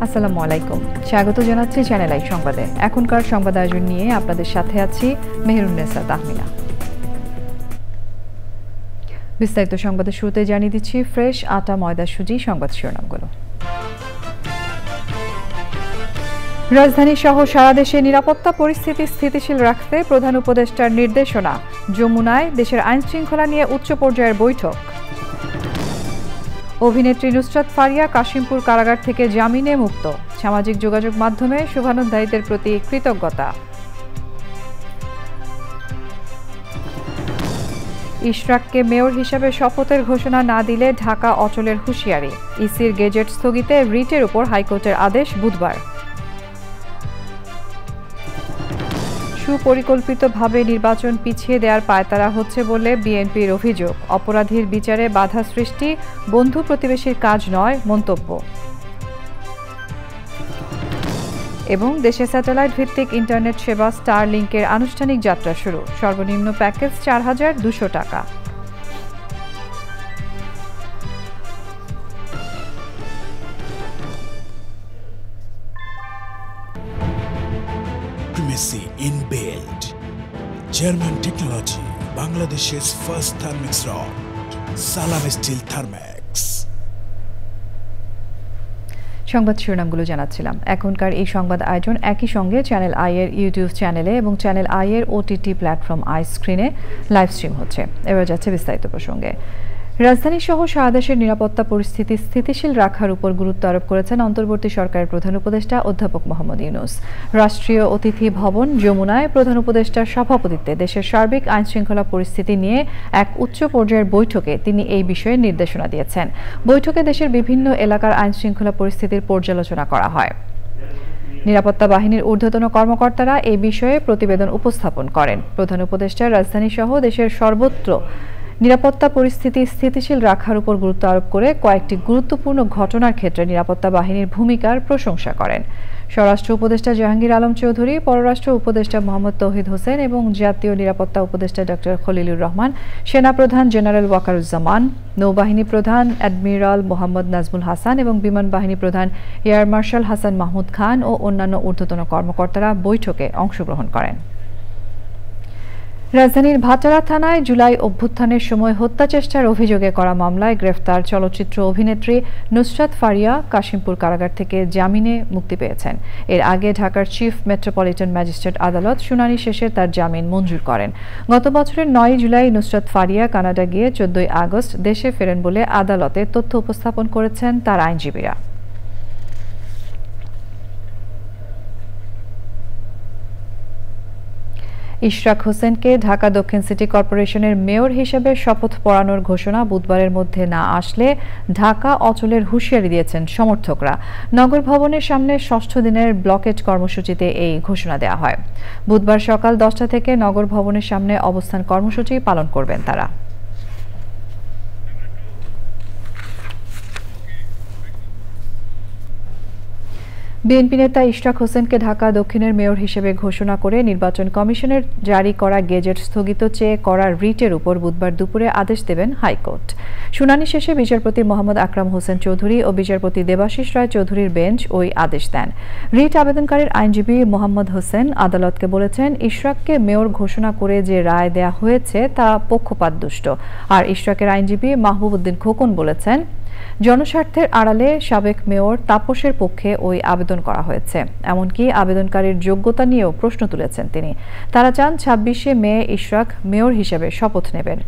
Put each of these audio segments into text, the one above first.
আসসালামু আলাইকুম, স্বাগত জানাচ্ছি চ্যানেল আই সংবাদে। এখনকার সংবাদ আয়োজন নিয়ে আপনাদের সাথে আছি মেহেরুন্নেসা তাহমিনা। বিস্তারিত সংবাদের শুরুতে জানিয়ে দিচ্ছি ফ্রেশ আটা ময়দা সুজি সংবাদ শিরোনামগুলো। রাজধানী সহ সারা দেশে নিরাপত্তা পরিস্থিতি স্থিতিশীল রাখতে প্রধান উপদেষ্টার নির্দেশনা। যমুনায় দেশের আইন শৃঙ্খলা নিয়ে উচ্চ পর্যায়ের বৈঠক। অভিনেত্রী নুসরাত ফারিয়া কাশিমপুর কারাগার থেকে জামিনে মুক্ত। সামাজিক যোগাযোগ মাধ্যমে শুভানুধ্যায়ীদের প্রতি কৃতজ্ঞতা। ইশরাককে মেয়র হিসেবে শপথের ঘোষণা না দিলে ঢাকা অচলের হুঁশিয়ারি। ইসির গেজেট স্থগিতে রিটের উপর হাইকোর্টের আদেশ বুধবার। সুপরিকল্পিতভাবে নির্বাচন পিছিয়ে দেওয়ার পায়তারা হচ্ছে বলে বিএনপির অভিযোগ। অপরাধীর বিচারে বাধা সৃষ্টি বন্ধু প্রতিবেশীর কাজ নয় মন্তব্য। এবং দেশে স্যাটেলাইট ভিত্তিক ইন্টারনেট সেবা স্টারলিংকের আনুষ্ঠানিক যাত্রা শুরু। সর্বনিম্ন প্যাকেজ ৪,২০০ টাকা। Primacy inbuilt. German technology, Bangladesh's first thermix rod, Salam Steel Thermex. সংবাদ শিরোনামগুলো জানাচ্ছিলাম। এখনকার এই সংবাদ আয়োজন একই সঙ্গে চ্যানেল আই এর ইউটিউব চ্যানেলে এবং চ্যানেল আই এর ওটিটি প্ল্যাটফর্ম আই স্ক্রিনে লাইভ স্ট্রিম হচ্ছে। এবার যাচ্ছে বিস্তারিত প্রসঙ্গে। রাজধানী সহ সারা দেশের নিরাপত্তা পরিস্থিতি স্থিতিশীল রাখার উপর গুরুত্ব আরোপ করেছেন অন্তর্বর্তী সরকারের প্রধান উপদেষ্টা অধ্যাপক মোহাম্মদ ইউনূস। রাষ্ট্রীয় অতিথি ভবন যমুনায় প্রধান উপদেষ্টার সভাপতিত্বে দেশের সার্বিক আইনশৃঙ্খলা পরিস্থিতি নিয়ে এক উচ্চ পর্যায়ের বৈঠকে তিনি এই বিষয়ে নির্দেশনা দিয়েছেন। বৈঠকে দেশের বিভিন্ন এলাকার আইনশৃঙ্খলা পরিস্থিতির পর্যালোচনা করা হয়। নিরাপত্তা বাহিনীর ঊর্ধ্বতন কর্মকর্তারা এই বিষয়ে প্রতিবেদন উপস্থাপন করেন। প্রধান উপদেষ্টা রাজধানী সহ দেশের সর্বত্র নিরাপত্তা পরিস্থিতি স্থিতিশীল রাখার উপর গুরুত্ব আরোপ করে কয়েকটি গুরুত্বপূর্ণ ঘটনার ক্ষেত্রে নিরাপত্তা বাহিনীর ভূমিকার প্রশংসা করেন। স্বরাষ্ট্র উপদেষ্টা জাহাঙ্গীর আলম চৌধুরী, পররাষ্ট্র উপদেষ্টা মোহাম্মদ তৌহিদ হোসেন এবং জাতীয় নিরাপত্তা উপদেষ্টা ডক্টর খলিলুর রহমান, সেনাপ্রধান জেনারেল ওয়াকারুজ্জামান, নৌবাহিনী প্রধান অ্যাডমিরাল মোহাম্মদ নাজমুল হাসান এবং বিমান বাহিনী প্রধান এয়ার মার্শাল হাসান মাহমুদ খান ও অন্যান্য ঊর্ধ্বতন কর্মকর্তারা বৈঠকে অংশগ্রহণ করেন। রাজধানীর ভাটারা থানায় জুলাই অভ্যুত্থানের সময় হত্যাচেষ্টার অভিযোগে করা মামলায় গ্রেফতার চলচ্চিত্র অভিনেত্রী নুসরাত ফারিয়া কাশিমপুর কারাগার থেকে জামিনে মুক্তি পেয়েছেন। এর আগে ঢাকার চিফ মেট্রোপলিটন ম্যাজিস্ট্রেট আদালত শুনানি শেষে তার জামিন মঞ্জুর করেন। গত বছরের ৯ জুলাই নুসরাত ফারিয়া কানাডা গিয়ে ১৪ আগস্ট দেশে ফেরেন বলে আদালতে তথ্য উপস্থাপন করেছেন তার আইনজীবীরা। ইশরাক হোসেনকে ঢাকা দক্ষিণ সিটি কর্পোরেশনের মেয়র হিসেবে শপথ পড়ানোর ঘোষণা বুধবারের মধ্যে না আসলে ঢাকা অচলের হুঁশিয়ারি দিয়েছেন সমর্থকরা। নগর ভবনের সামনে ৬ষ্ঠ দিনের ব্লকেট কর্মসূচিতে এই ঘোষণা দেওয়া হয়। বুধবার সকাল ১০টা থেকে নগর ভবনের সামনে অবস্থান কর্মসূচি পালন করবেন তারা। বিএনপি নেতা ইশরাক হোসেনকে ঢাকা দক্ষিণের মেয়র হিসেবে ঘোষণা করে নির্বাচন কমিশনের জারি করা গেজেট স্থগিত চেয়ে করা রিটের উপর বুধবার দুপুরে আদেশ দেবেন হাইকোর্ট। শুনানি শেষে বিচারপতি মোহাম্মদ আকরাম হোসেন চৌধুরী ও বিচারপতি দেবাশিস রায় চৌধুরীর বেঞ্চ ওই আদেশ দেন। রিট আবেদনকারীর আইনজীবী মোহাম্মদ হোসেন আদালতকে বলেছেন, ইশরাককে মেয়র ঘোষণা করে যে রায় দেয়া হয়েছে তা পক্ষপাতদুষ্ট। আর ইশরাকের আইনজীবী মাহবুব উদ্দিন খোকন বলেছেন, জনস্বার্থের আড়ালে সাবেক মেয়র তাপসের পক্ষে ওই আবেদন করা হয়েছে। এমনকি আবেদনকারীর যোগ্যতা নিয়েও প্রশ্ন তুলেছেন তিনি। তারা চান ২৬শে মে ইশরাক মেয়র হিসেবে শপথ নেবেন।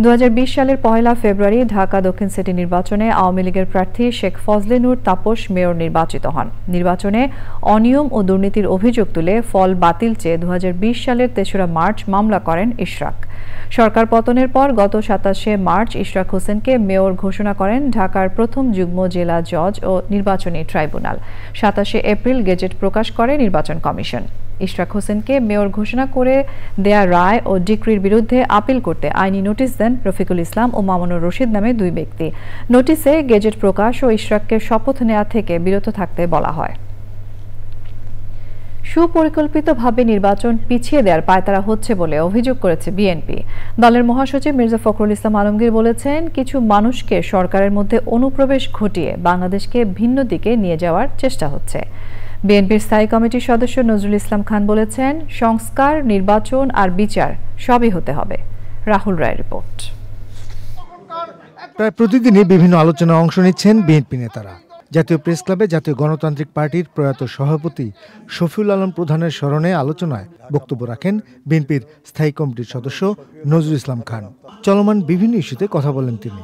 ২০২০ সালের ১ ফেব্রুয়ারি ঢাকা দক্ষিণ সিটি নির্বাচনে আওয়ামী লীগের প্রার্থী শেখ ফজলে নূর তাপস মেয়র নির্বাচিত হন। নির্বাচনে অনিয়ম ও দুর্নীতির অভিযোগ তুলে ফল বাতিল চেয়ে ২০২০ সালের ৩রা মার্চ মামলা করেন ইশরাক। সরকার পতনের পর গত ২৭শে মার্চ ইশরাক হোসেনকে মেয়র ঘোষণা করেন ঢাকার প্রথম যুগ্ম জেলা জজ ও নির্বাচনী ট্রাইব্যুনাল। ২৭শে এপ্রিল গেজেট প্রকাশ করে নির্বাচন কমিশন। ইশরাক হোসেনকে মেয়র ঘোষণা করে দেয়া রায় ও ডিক্রির বিরুদ্ধে আপিল করতে আইনি নোটিশ দেন রফিকুল ইসলাম ও মামুনুর রশিদ নামে ২ ব্যক্তি। নোটিশে গেজেট প্রকাশ ও ইশরাককে শপথ নেওয়া থেকে বিরত থাকতে বলা হয়। সুপরিকল্পিতভাবে নির্বাচন পিছিয়ে দেওয়ার পায়তারা হচ্ছে বলে অভিযোগ করেছে বিএনপি। দলের মহাসচিব মির্জা ফখরুল ইসলাম আলমগীর বলেছেন, কিছু মানুষকে সরকারের মধ্যে অনুপ্রবেশ ঘটিয়ে বাংলাদেশকে ভিন্ন দিকে নিয়ে যাওয়ার চেষ্টা হচ্ছে। বিএনপির স্থায়ী কমিটির সদস্য নজরুল ইসলাম খান বলেছেন, সংস্কার, নির্বাচন আর বিচার সবই হতে হবে। রাহুল রায়ের রিপোর্ট। প্রায় প্রতিদিনই বিভিন্ন আলোচনায় অংশ নিচ্ছেন বিএনপি নেতারা। জাতীয় প্রেস ক্লাবে জাতীয় গণতান্ত্রিক পার্টির প্রয়াত সভাপতি শফিউল আলম প্রধানের স্মরণে আলোচনায় বক্তব্য রাখেন বিএনপির স্থায়ী কমিটির সদস্য নজরুল ইসলাম খান। চলমান বিভিন্ন ইস্যুতে কথা বলেন তিনি।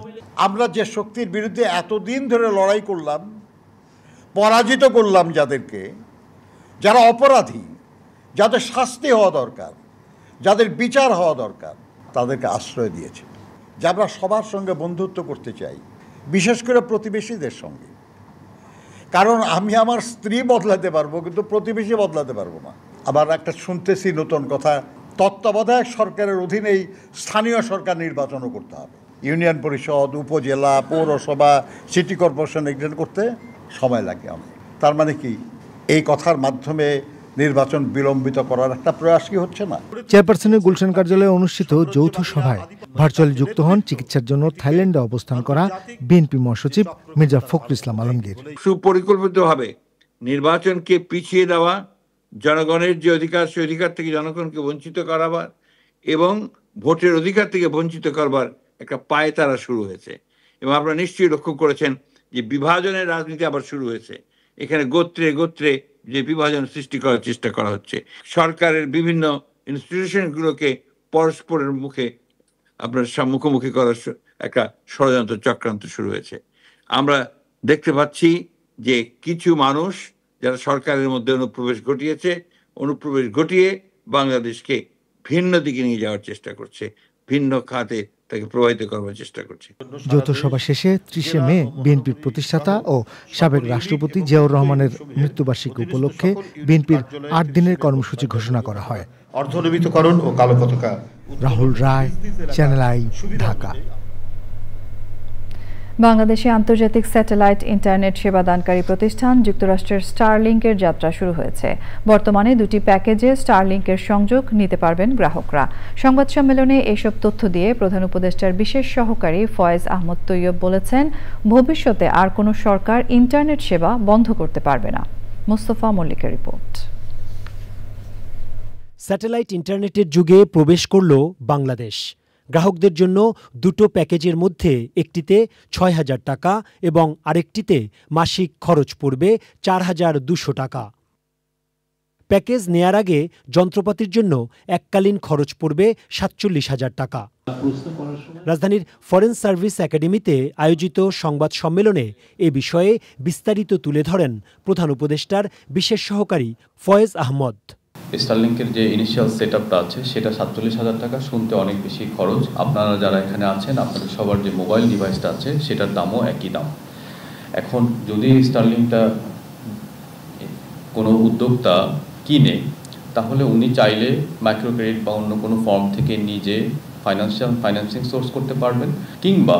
আমরা যে শক্তির বিরুদ্ধে এতদিন ধরে লড়াই করলাম, পরাজিত করলাম, যাদেরকে, যারা অপরাধী, যাদের শাস্তি হওয়া দরকার, যাদের বিচার হওয়া দরকার, তাদেরকে আশ্রয় দিয়েছে। যে আমরা সবার সঙ্গে বন্ধুত্ব করতে চাই, বিশেষ করে প্রতিবেশীদের সঙ্গে। কারণ আমি আমার স্ত্রী বদলাতে পারবো, কিন্তু প্রতিবেশী বদলাতে পারবো না। আবার একটা শুনতেছি নতুন কথা, তত্ত্বাবধায়ক সরকারের অধীনেই স্থানীয় সরকার নির্বাচনও করতে হবে। ইউনিয়ন পরিষদ, উপজেলা, পৌরসভা, সিটি কর্পোরেশন এগুলো করতে সময় লাগে অনেক। তার মানে কি এই কথার মাধ্যমে নির্বাচন বিলম্বিত করার একটা প্রয়াস কি হচ্ছে না? চেয়ারপারসনের গুলশান কার্যালয়ে অনুষ্ঠিত যৌথ সভায় ভার্চুয়ালি যুক্ত হন চিকিৎসার জন্য থাইল্যান্ডে অবস্থান করা বিএনপি মহাসচিব মির্জা ফখরুল ইসলাম আলমগীর। সুপরিকল্পিতভাবে নির্বাচনকে পিছিয়ে দেওয়া, জনগণের যে অধিকার, সেই অধিকার থেকে জনগণকে বঞ্চিত করাবার এবং ভোটের অধিকার থেকে বঞ্চিত করবার একটা পায়তারা শুরু হয়েছে। এবং আপনারা নিশ্চয়ই লক্ষ্য করেছেন যে বিভাজনের রাজনীতি আবার শুরু হয়েছে। এখানে গোত্রে গোত্রে যে বিভাজন সৃষ্টি করার চেষ্টা করা হচ্ছে। সরকারের বিভিন্ন ইনস্টিটিউশনগুলোকে পরস্পরের মুখে আপনার মুখোমুখি করার একটা ষড়যন্ত্র চক্রান্ত শুরু হয়েছে। আমরা দেখতে পাচ্ছি যে কিছু মানুষ যারা সরকারের মধ্যে অনুপ্রবেশ ঘটিয়ে বাংলাদেশকে ভিন্ন দিকে নিয়ে যাওয়ার চেষ্টা করছে, ভিন্ন খাতে তাকে প্রভাবিত করবার চেষ্টা করছে। যৌথ সভা শেষে ৩০ মে বিএনপির প্রতিষ্ঠাতা ও সাবেক রাষ্ট্রপতি জিয়াউর রহমানের মৃত্যুবার্ষিকী উপলক্ষে বিএনপির ৮ দিনের কর্মসূচি ঘোষণা করা হয়। অর্থনৈতিকরণ ও কালো পতাকা। রাহুল রায়, চ্যানেল আই, ঢাকা। বাংলাদেশে আন্তর্জাতিক স্যাটেলাইট ইন্টারনেট সেবাদানকারী প্রতিষ্ঠান যুক্তরাষ্ট্রের স্টারলিংকের যাত্রা শুরু হয়েছে। বর্তমানে 2টি প্যাকেজে স্টারলিংকের সংযোগ নিতে পারবেন গ্রাহকরা। সংবাদ সম্মেলনে এসব তথ্য দিয়ে প্রধান উপদেষ্টার বিশেষ সহকারী ফয়েজ আহমদ তৈয়ব বলেছেন, ভবিষ্যতে আর কোনো সরকার ইন্টারনেট সেবা বন্ধ করতে পারবে না। মোস্তফা মল্লিকের রিপোর্ট। স্যাটেলাইট ইন্টারনেটের যুগে প্রবেশ করল বাংলাদেশ। গ্রাহকদের জন্য 2টো প্যাকেজের মধ্যে একটিতে ৬,০০০ টাকা এবং আরেকটিতে মাসিক খরচ পড়বে ৪,২০০ টাকা। প্যাকেজ নেয়ার আগে যন্ত্রপাতির জন্য এককালীন খরচ পড়বে ৪৭,০০০ টাকা। রাজধানীর ফরেন সার্ভিস একাডেমিতে আয়োজিত সংবাদ সম্মেলনে এ বিষয়ে বিস্তারিত তুলে ধরেন প্রধান উপদেষ্টার বিশেষ সহকারী ফয়েজ আহমদ। স্টারলিংকের যে ইনিশিয়াল সেটআপটা আছে সেটা ৪৭,০০০ টাকা, শুনতে অনেক বেশি খরচ। আপনারা যারা এখানে আছেন, আপনাদের সবার যে মোবাইল ডিভাইসটা আছে সেটার দামও একই দাম। এখন যদি স্টারলিংকটা কোনো উদ্যোক্তা কিনে, তাহলে উনি চাইলে মাইক্রো ক্রেডিট বা অন্য কোনো ফর্ম থেকে নিজে ফাইন্যান্সিং সোর্স করতে পারবেন, কিংবা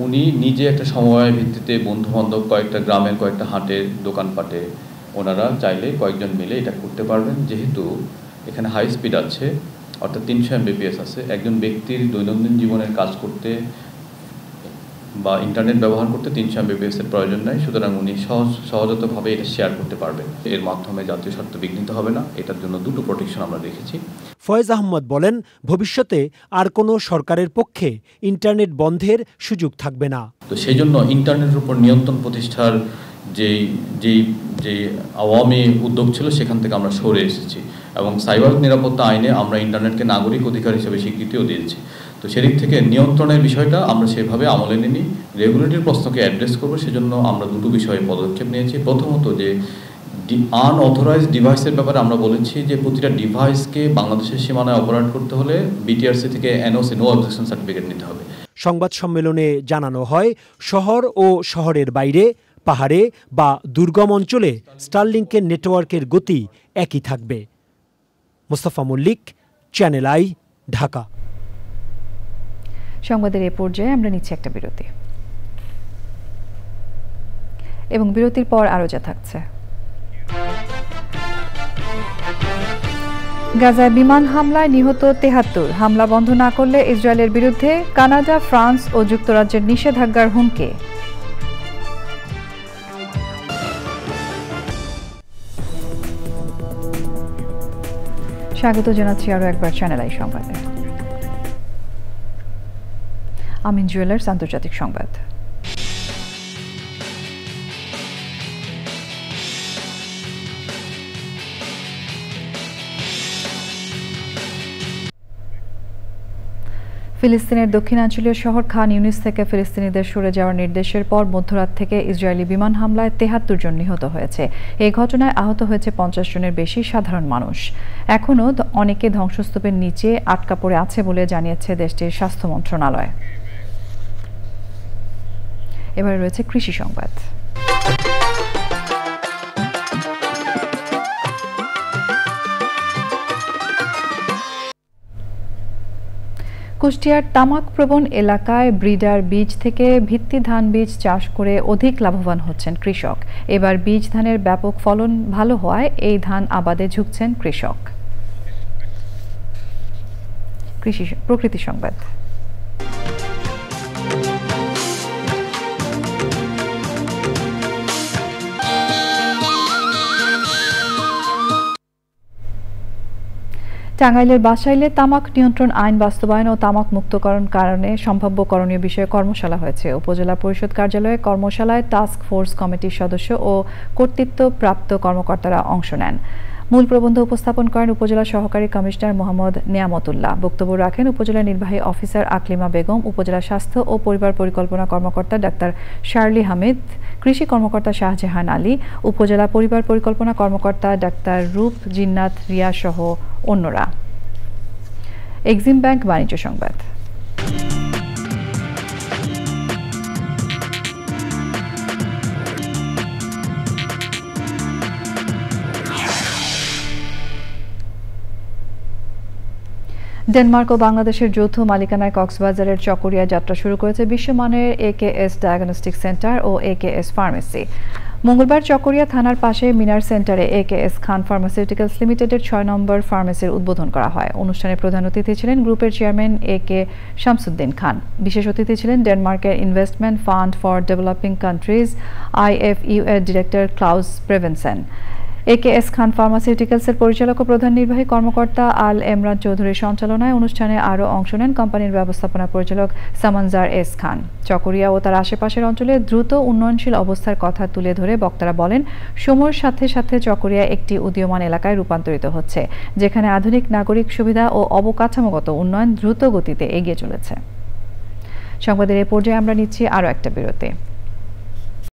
উনি নিজে একটা সমবায় ভিত্তিতে বন্ধুবান্ধব কয়েকটা গ্রামের কয়েকটা হাটের দোকানপাটে ওনারা চাইলে কয়েকজন মিলে এটা করতে পারবেন। যেহেতু এখানে হাই স্পিড আছে, অর্থাৎ 300 Mbps আছে, একজন ব্যক্তির দৈনন্দিন জীবনের কাজ করতে বা ইন্টারনেট ব্যবহার করতে 300 Mbps এর প্রয়োজন নাই। সুতরাং উনি সহজতভাবে এটা শেয়ার করতে পারবেন। এর মাধ্যমে জাতীয় স্বার্থ বিঘ্নিত হবে না। এটার জন্য 2টো প্রোটেকশন আমরা রেখেছি। ফয়েজ আহমদ বলেন, ভবিষ্যতে আর কোনো সরকারের পক্ষে ইন্টারনেট বন্ধের সুযোগ থাকবে না। তো সেই জন্য ইন্টারনেটের উপর নিয়ন্ত্রণ প্রতিষ্ঠার যে আওয়ামী উদ্যোগ ছিল সেখান থেকে আমরা সরে এসেছি এবং সাইবার নিরাপত্তা আইনে আমরা ইন্টারনেটকে নাগরিক অধিকার হিসেবে স্বীকৃতিও দিয়েছি। তো সেদিক থেকে নিয়ন্ত্রণের বিষয়টা আমরা সেভাবে আমলে নিই, রেগুলেটরির প্রশ্নকে অ্যাড্রেস করবো। সেজন্য আমরা 2টো বিষয়ে পদক্ষেপ নিয়েছি। প্রথমত, যে আনঅথরাইজড ডিভাইসের ব্যাপারে আমরা বলেছি যে প্রতিটা ডিভাইসকে বাংলাদেশের সীমানায় অপারেট করতে হলে বিটিআরসি থেকে এনওসি, নো অবজেকশন সার্টিফিকেট নিতে হবে। সংবাদ সম্মেলনে জানানো হয়, শহর ও শহরের বাইরে, পাহাড়ে বা দুর্গম অঞ্চলে স্টারলিংকের নেটওয়ার্কের গতি একই থাকবে। Mostafa Mallik, channel I, Dhaka. সংবাদের এ পর্যায়ে আমরা নিচ্ছি একটা বিরতি এবং বিরতির পর আরো যা থাকছে। গাজায় বিমান হামলায় নিহত ৭৩, হামলা বন্ধ না করলে ইসরায়েলের বিরুদ্ধে কানাডা, ফ্রান্স ও যুক্তরাজ্যের নিষেধাজ্ঞার হুমকি। স্বাগত জানাচ্ছি আরও একবার চ্যানেল আই সংবাদে। আমিন জুয়েলার্স আন্তর্জাতিক সংবাদ। ফিলিস্তিনের দক্ষিণাঞ্চলীয় শহর খান ইউনিস থেকে ফিলিস্তিনিদের সরে যাওয়ার নির্দেশের পর মধ্যরাত থেকে ইসরায়েলি বিমান হামলায় ৭৩ জন নিহত হয়েছে। এই ঘটনায় আহত হয়েছে ৫০ জনের বেশি সাধারণ মানুষ। এখনও অনেকে ধ্বংসস্তূপের নিচে আটকা পড়ে আছে বলে জানিয়েছে দেশটির স্বাস্থ্য মন্ত্রণালয়। এবার রয়েছে কৃষি সংবাদ। কুষ্টিয়ার তামাক প্রবণ এলাকায় ব্রিডার বীজ থেকে ভিত্তি ধান বীজ চাষ করে অধিক লাভবান হচ্ছেন কৃষক। এবার বীজ ধানের ব্যাপক ফলন ভালো হওয়ায় এই ধান আবাদে ঝুঁকছেন কৃষক। প্রকৃতি সংবাদ। টাঙ্গাইলের বাসাইলে তামাক নিয়ন্ত্রণ আইন বাস্তবায়ন ও তামাক মুক্তকরণ কারণে সম্ভাব্য করণীয় বিষয়ে কর্মশালা হয়েছে। উপজেলা পরিষদ কার্যালয়ে কর্মশালায় টাস্ক ফোর্স কমিটির সদস্য ও কর্তৃত্বপ্রাপ্ত কর্মকর্তারা অংশ নেন। মূল প্রবন্ধ উপস্থাপন করেন উপজেলা সহকারী কমিশনার মোহাম্মদ নিয়ামতুল্লাহ। বক্তব্য রাখেন উপজেলা নির্বাহী অফিসার আকলিমা বেগম, উপজেলা স্বাস্থ্য ও পরিবার পরিকল্পনা কর্মকর্তা ডাক্তার শার্লি হামিদ, কৃষি কর্মকর্তা শাহজাহান আলী, উপজেলা পরিবার পরিকল্পনা কর্মকর্তা ডাক্তার রূপ জিন্নাত রিয়া সহ অন্যরা। এক্সিম ব্যাংক বাণিজ্য সংবাদ। ডেনমার্ক ও বাংলাদেশের যৌথ মালিকানায় কক্সবাজারের চকরিয়া যাত্রা শুরু করেছে বিশ্বমানের AKS ডায়াগনস্টিক সেন্টার ও AKS ফার্মেসি। মঙ্গলবার চকরিয়া থানার পাশে মিনার সেন্টারে AKS খান ফার্মাসিউটিক্যালস লিমিটেডের ৬ নম্বর ফার্মেসির উদ্বোধন করা হয়। অনুষ্ঠানে প্রধান অতিথি ছিলেন গ্রুপের চেয়ারম্যান AK শামসুদ্দিন খান। বিশেষ অতিথি ছিলেন ডেনমার্কের investment fund for developing countries IFU এর ডিরেক্টর ক্লাউস প্রেভেনসেন। AKS খান ফার্মাসিউটিক্যালসের পরিচালক ও প্রধান নির্বাহী কর্মকর্তা আল এমরান চৌধুরীর সঞ্চালনায় অনুষ্ঠানে আরও অংশ নেন কোম্পানির ব্যবস্থাপনা পরিচালক সামানজার এস খান। চকরিয়া ও তার আশেপাশের অঞ্চলে দ্রুত উন্নয়নশীল অবস্থার কথা তুলে ধরে বক্তারা বলেন, সময়ের সাথে সাথে চকরিয়া একটি উদীয়মান এলাকায় রূপান্তরিত হচ্ছে, যেখানে আধুনিক নাগরিক সুবিধা ও অবকাঠামোগত উন্নয়ন দ্রুত গতিতে এগিয়ে চলেছে। সংবাদের এই পর্যায়ে আমরা নিচ্ছি আরও একটা বিরতি।